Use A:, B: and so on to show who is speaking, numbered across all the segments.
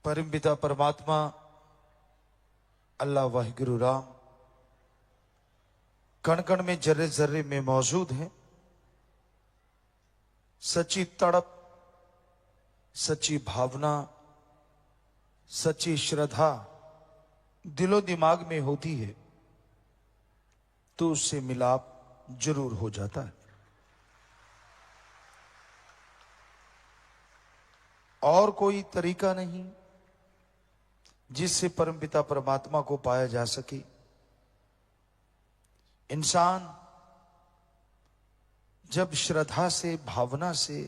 A: परम पिता परमात्मा अल्लाह वाहिगुरु राम कण कण में जर्रे जर्रे में मौजूद है। सच्ची तड़प, सच्ची भावना, सच्ची श्रद्धा दिलो दिमाग में होती है तो उससे मिलाप जरूर हो जाता है। और कोई तरीका नहीं जिससे परमपिता परमात्मा को पाया जा सके। इंसान जब श्रद्धा से, भावना से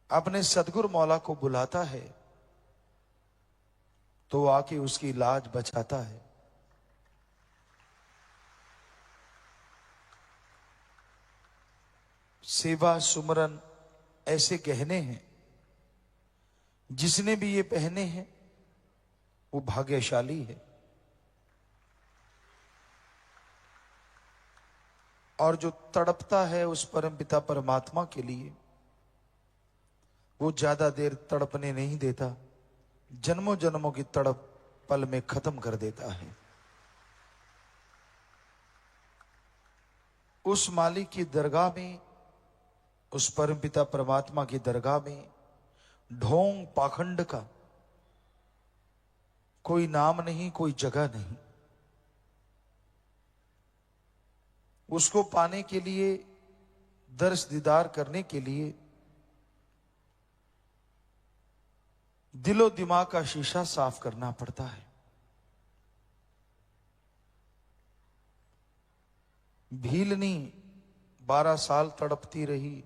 A: अपने सदगुरु मौला को बुलाता है तो आके उसकी लाज बचाता है। सेवा सुमरन ऐसे गहने हैं, जिसने भी ये पहने हैं वो भाग्यशाली है। और जो तड़पता है उस परमपिता परमात्मा के लिए, वो ज्यादा देर तड़पने नहीं देता, जन्मों जन्मों की तड़प पल में खत्म कर देता है। उस मालिक की दरगाह में, उस परमपिता परमात्मा की दरगाह में ढोंग पाखंड का कोई नाम नहीं, कोई जगह नहीं। उसको पाने के लिए, दर्श दीदार करने के लिए दिलो दिमाग का शीशा साफ करना पड़ता है। भीलनी 12 साल तड़पती रही।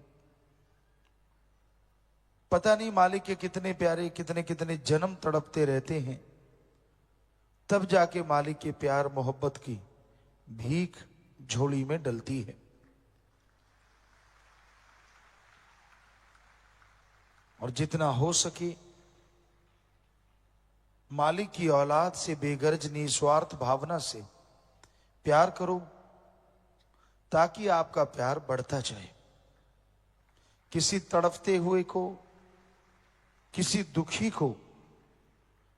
A: पता नहीं मालिक के कितने प्यारे कितने कितने जन्म तड़पते रहते हैं, तब जाके मालिक के प्यार मोहब्बत की भीख झोली में डलती है। और जितना हो सके मालिक की औलाद से बेगर्ज निस्वार्थ भावना से प्यार करो, ताकि आपका प्यार बढ़ता जाए। किसी तड़पते हुए को, किसी दुखी को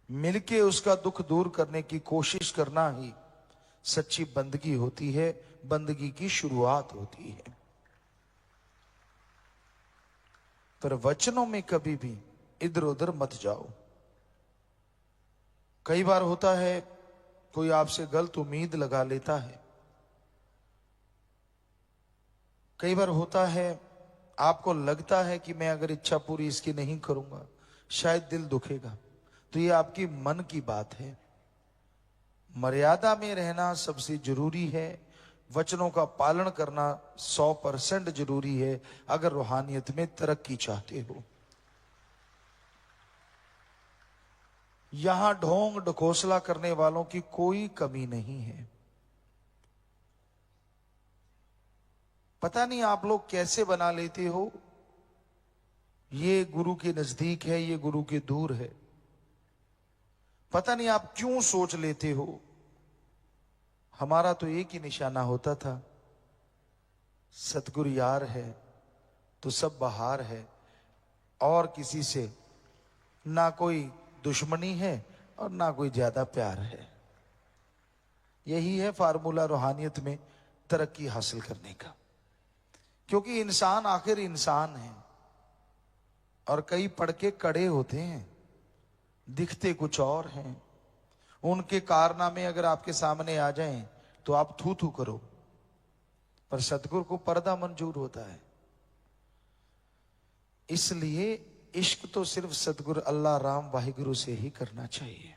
A: मिलके उसका दुख दूर करने की कोशिश करना ही सच्ची बंदगी होती है, बंदगी की शुरुआत होती है। पर वचनों में कभी भी इधर उधर मत जाओ। कई बार होता है कोई आपसे गलत उम्मीद लगा लेता है। कई बार होता है आपको लगता है कि मैं अगर इच्छा पूरी इसकी नहीं करूंगा शायद दिल दुखेगा, तो ये आपकी मन की बात है। मर्यादा में रहना सबसे जरूरी है। वचनों का पालन करना 100% जरूरी है अगर रूहानियत में तरक्की चाहते हो। यहां ढोंग ढकोसला करने वालों की कोई कमी नहीं है। पता नहीं आप लोग कैसे बना लेते हो, ये गुरु के नजदीक है, ये गुरु के दूर है। पता नहीं आप क्यों सोच लेते हो। हमारा तो एक ही निशाना होता था, सतगुरु यार है तो सब बहार है, और किसी से ना कोई दुश्मनी है और ना कोई ज्यादा प्यार है। यही है फार्मूला रूहानियत में तरक्की हासिल करने का। क्योंकि इंसान आखिर इंसान है और कई पड़के कड़े होते हैं, दिखते कुछ और हैं। उनके कारनामे अगर आपके सामने आ जाएं तो आप थू थू करो, पर सतगुरु को पर्दा मंजूर होता है। इसलिए इश्क तो सिर्फ सतगुरु अल्लाह राम वाहिगुरु से ही करना चाहिए।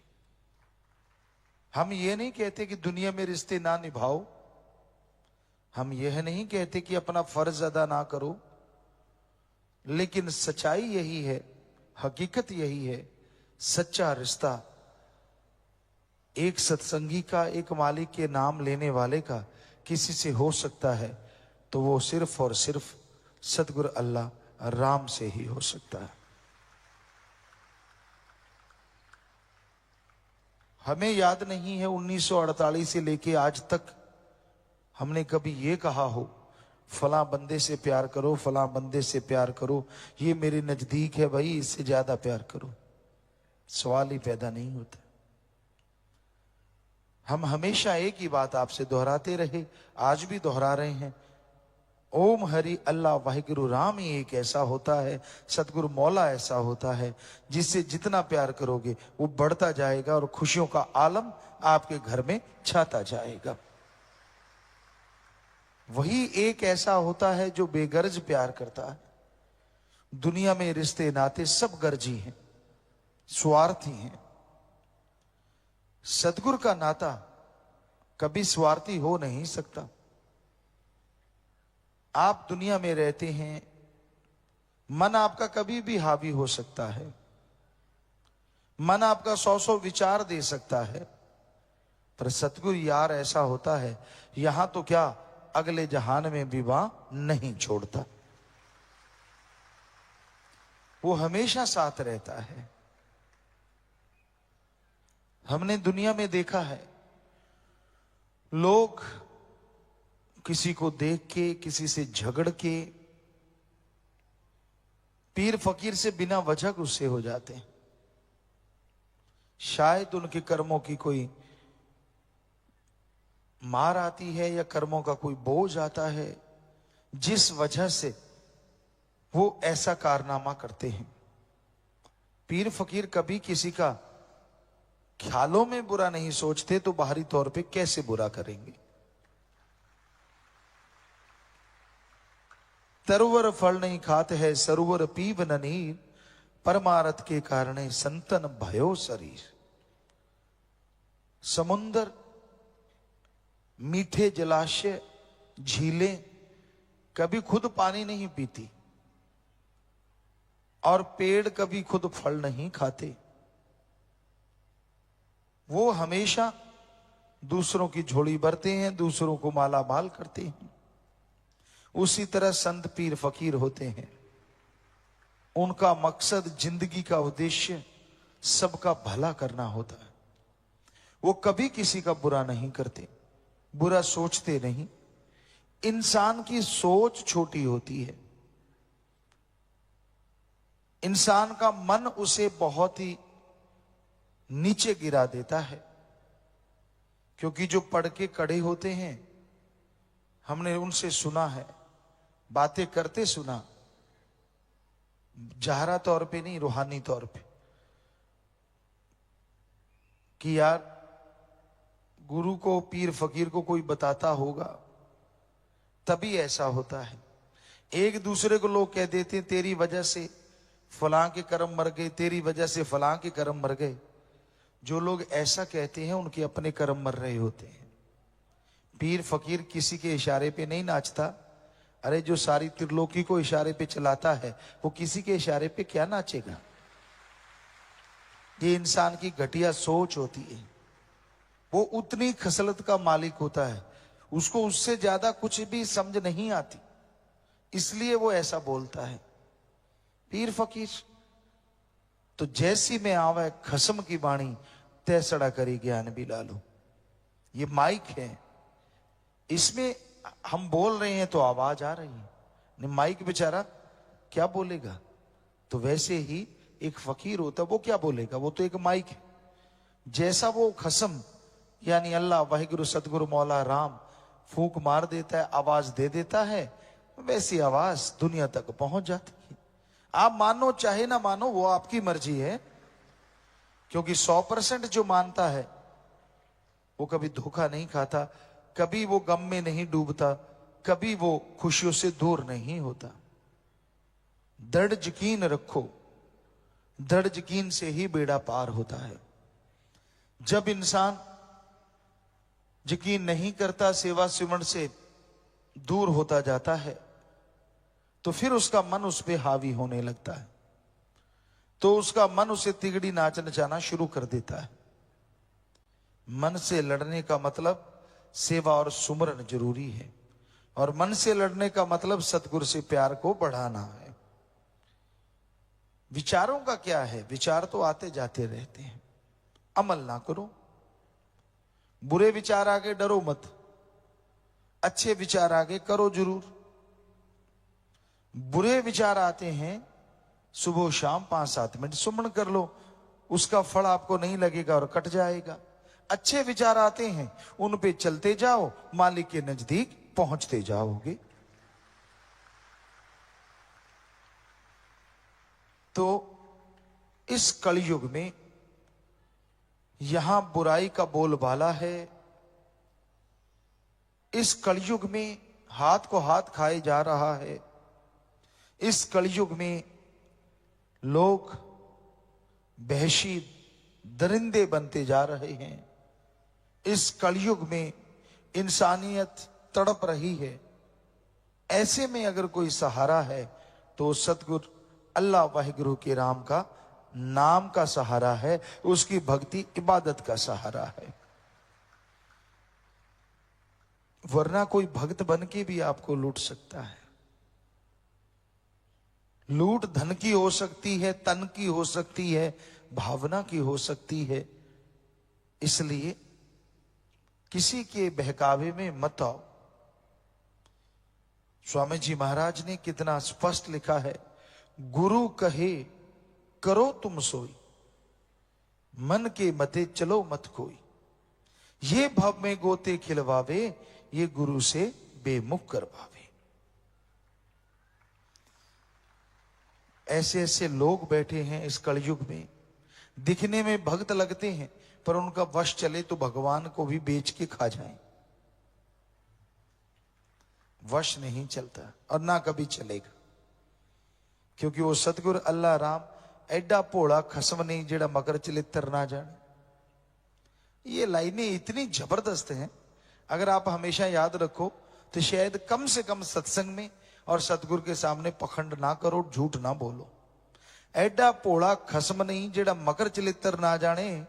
A: हम ये नहीं कहते कि दुनिया में रिश्ते ना निभाओ, हम यह नहीं कहते कि अपना फर्ज अदा ना करो, लेकिन सच्चाई यही है, हकीकत यही है, सच्चा रिश्ता एक सत्संगी का, एक मालिक के नाम लेने वाले का किसी से हो सकता है तो वो सिर्फ और सिर्फ सतगुरु अल्लाह राम से ही हो सकता है। हमें याद नहीं है 1948 से लेके आज तक हमने कभी ये कहा हो फलां बंदे से प्यार करो, फलां बंदे से प्यार करो, ये मेरे नजदीक है भाई, इससे ज्यादा प्यार करो। सवाल ही पैदा नहीं होता। हम हमेशा एक ही बात आपसे दोहराते रहे, आज भी दोहरा रहे हैं। ओम हरि अल्लाह वाहिगुरु राम ही एक ऐसा होता है, सतगुरु मौला ऐसा होता है, जिससे जितना प्यार करोगे वो बढ़ता जाएगा और खुशियों का आलम आपके घर में छाता जाएगा। वही एक ऐसा होता है जो बेगर्ज प्यार करता है। दुनिया में रिश्ते नाते सब गर्जी हैं, स्वार्थी हैं। सतगुरु का नाता कभी स्वार्थी हो नहीं सकता। आप दुनिया में रहते हैं, मन आपका कभी भी हावी हो सकता है, मन आपका 100 विचार दे सकता है, पर सतगुरु यार ऐसा होता है, यहां तो क्या अगले जहान में विवाह नहीं छोड़ता। वो हमेशा साथ रहता है। हमने दुनिया में देखा है, लोग किसी को देख के, किसी से झगड़ के, पीर फकीर से बिना वजह गुस्से हो जाते हैं। शायद उनके कर्मों की कोई मार आती है या कर्मों का कोई बोझ आता है, जिस वजह से वो ऐसा कारनामा करते हैं। पीर फकीर कभी किसी का ख्यालों में बुरा नहीं सोचते, तो बाहरी तौर पे कैसे बुरा करेंगे। तरवर फल नहीं खाते है, सरोवर पीव न नीर, परमारथ के कारण संतन भयो शरीर। समुंदर, मीठे जलाशय, झीलें कभी खुद पानी नहीं पीती, और पेड़ कभी खुद फल नहीं खाते। वो हमेशा दूसरों की झोली भरते हैं, दूसरों को माला माल करते हैं। उसी तरह संत पीर फकीर होते हैं। उनका मकसद, जिंदगी का उद्देश्य सबका भला करना होता है। वो कभी किसी का बुरा नहीं करते, बुरा सोचते नहीं। इंसान की सोच छोटी होती है, इंसान का मन उसे बहुत ही नीचे गिरा देता है। क्योंकि जो पढ़ के कड़े होते हैं, हमने उनसे सुना है, बातें करते सुना, जाहरा तौर पे नहीं, रूहानी तौर पे, कि यार गुरु को, पीर फकीर को कोई बताता होगा तभी ऐसा होता है। एक दूसरे को लोग कह देते हैं, तेरी वजह से फलां के कर्म मर गए, तेरी वजह से फलां के कर्म मर गए। जो लोग ऐसा कहते हैं उनके अपने कर्म मर रहे होते हैं। पीर फकीर किसी के इशारे पे नहीं नाचता। अरे जो सारी त्रिलोकी को इशारे पे चलाता है, वो किसी के इशारे पे क्या नाचेगा। ये इंसान की घटिया सोच होती है। वो उतनी खसलत का मालिक होता है, उसको उससे ज्यादा कुछ भी समझ नहीं आती, इसलिए वो ऐसा बोलता है। पीर फकीर तो जैसी में आवे खसम की बाणी, तैसड़ा करी ज्ञान भी लालो। ये माइक है, इसमें हम बोल रहे हैं तो आवाज आ रही है, नहीं माइक बेचारा क्या बोलेगा। तो वैसे ही एक फकीर होता, वो क्या बोलेगा, वो तो एक माइक है। जैसा वो खसम यानी अल्लाह वाहिगुरु सतगुरु मौला राम फूंक मार देता है, आवाज दे देता है, वैसी आवाज दुनिया तक पहुंच जाती है। आप मानो चाहे ना मानो, वो आपकी मर्जी है। क्योंकि 100% जो मानता है वो कभी धोखा नहीं खाता, कभी वो गम में नहीं डूबता, कभी वो खुशियों से दूर नहीं होता। दृढ़ यकीन रखो, दृढ़ यकीन से ही बेड़ा पार होता है। जब इंसान यकीन नहीं करता, सेवा सिमरन से दूर होता जाता है, तो फिर उसका मन उस पर हावी होने लगता है, तो उसका मन उसे तिगड़ी नाच नचाना शुरू कर देता है। मन से लड़ने का मतलब सेवा और सुमरन जरूरी है, और मन से लड़ने का मतलब सतगुरु से प्यार को बढ़ाना है। विचारों का क्या है, विचार तो आते जाते रहते हैं, अमल ना करो। बुरे विचार आगे डरो मत, अच्छे विचार आगे करो जरूर। बुरे विचार आते हैं, सुबह शाम 5-7 मिनट सुमन कर लो, उसका फल आपको नहीं लगेगा और कट जाएगा। अच्छे विचार आते हैं, उन पे चलते जाओ, मालिक के नजदीक पहुंचते जाओगे। तो इस कलयुग में यहां बुराई का बोलबाला है। इस कलयुग में हाथ को हाथ खाए जा रहा है। इस कलयुग में लोग वहशी दरिंदे बनते जा रहे हैं। इस कलयुग में इंसानियत तड़प रही है। ऐसे में अगर कोई सहारा है तो सतगुरु अल्लाह वाहिगुरु के राम का नाम का सहारा है, उसकी भक्ति इबादत का सहारा है। वरना कोई भक्त बन के भी आपको लूट सकता है। लूट धन की हो सकती है, तन की हो सकती है, भावना की हो सकती है। इसलिए किसी के बहकावे में मत आओ। स्वामी जी महाराज ने कितना स्पष्ट लिखा है, गुरु कहे करो तुम सोई, मन के मते चलो मत कोई। ये भव में गोते खिलवावे, ये गुरु से बेमुख करवावे। ऐसे ऐसे लोग बैठे हैं इस कलयुग में, दिखने में भक्त लगते हैं, पर उनका वश चले तो भगवान को भी बेच के खा जाएं। वश नहीं चलता और ना कभी चलेगा, क्योंकि वो सतगुरु अल्लाह राम एडा भोला खसम नहीं जेड़ा मकर चलित्र ना जाने। ये लाइनें इतनी जबरदस्त हैं, अगर आप हमेशा याद रखो तो शायद कम से कम सत्संग में और सतगुरु के सामने पखंड ना करो, झूठ ना बोलो। एडा भोला खसम नहीं जेड़ा मकर चलित्र ना जाने,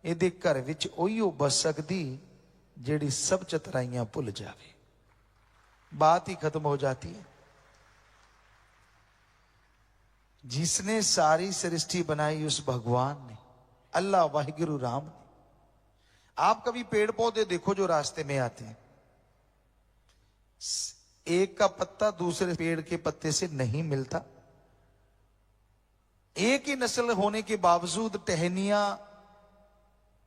A: ਇਹਦੇ घर विच ओहियो बस सकदी जेड़ी सब चतराइयां भुल जावे। बात ही खत्म हो जाती है। जिसने सारी सृष्टि बनाई उस भगवान ने, अल्लाह वाहिगुरु राम ने। आप कभी पेड़ पौधे देखो जो रास्ते में आते हैं, एक का पत्ता दूसरे पेड़ के पत्ते से नहीं मिलता। एक ही नस्ल होने के बावजूद टहनियां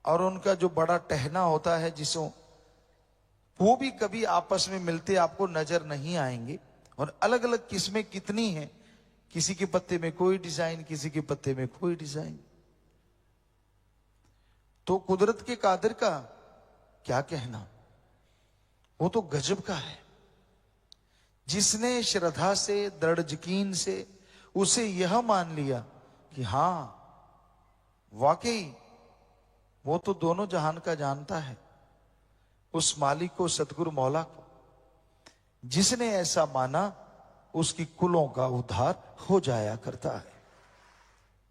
A: और उनका जो बड़ा टहना होता है जिसों, वो भी कभी आपस में मिलते आपको नजर नहीं आएंगे। और अलग अलग किस्में कितनी हैं, किसी के पत्ते में कोई डिजाइन, किसी के पत्ते में कोई डिजाइन। तो कुदरत के कादिर का क्या कहना, वो तो गजब का है। जिसने श्रद्धा से, दृढ़ यकीन से उसे यह मान लिया कि हां वाकई वो तो दोनों जहान का जानता है, उस मालिक को, सतगुरु मौला को, जिसने ऐसा माना उसकी कुलों का उद्धार हो जाया करता है।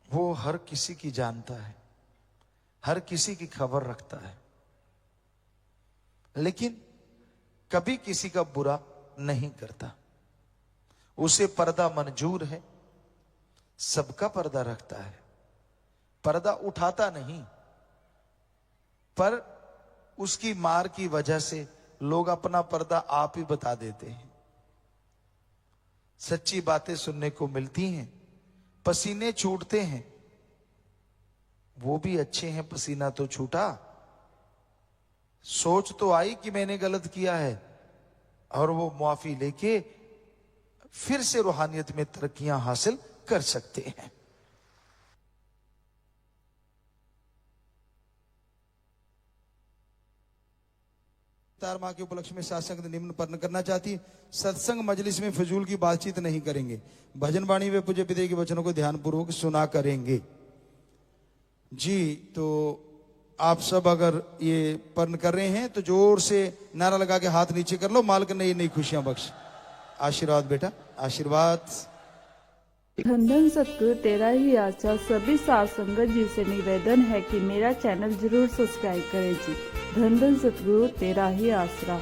A: वो हर किसी की जानता है, हर किसी की खबर रखता है, लेकिन कभी किसी का बुरा नहीं करता। उसे पर्दा मंजूर है, सबका पर्दा रखता है, पर्दा उठाता नहीं। पर उसकी मार की वजह से लोग अपना पर्दा आप ही बता देते हैं। सच्ची बातें सुनने को मिलती हैं, पसीने छूटते हैं, वो भी अच्छे हैं, पसीना तो छूटा। सोच तो आई कि मैंने गलत किया है, और वो मुआफी लेके फिर से रूहानियत में तरक्कियां हासिल कर सकते हैं। मां के उपलक्ष्य में सत्संग निम्न पर्ण करना चाहती है। सत्संग मजलिस में फजूल की बातचीत नहीं करेंगे, भजन वाणी व पूज्य पिता के वचनों को ध्यान पूर्वक सुना करेंगे जी। तो आप सब अगर ये पर्ण कर रहे हैं तो जोर से नारा लगा के हाथ नीचे कर लो। मालिक नई नई खुशियां बख्श। आशीर्वाद बेटा, आशीर्वाद।
B: धन धन सतगुरु तेरा ही आशा। सभी साध संगत जी से निवेदन है कि मेरा चैनल जरूर सब्सक्राइब करें जी। धन धन सतगुरु तेरा ही आसरा।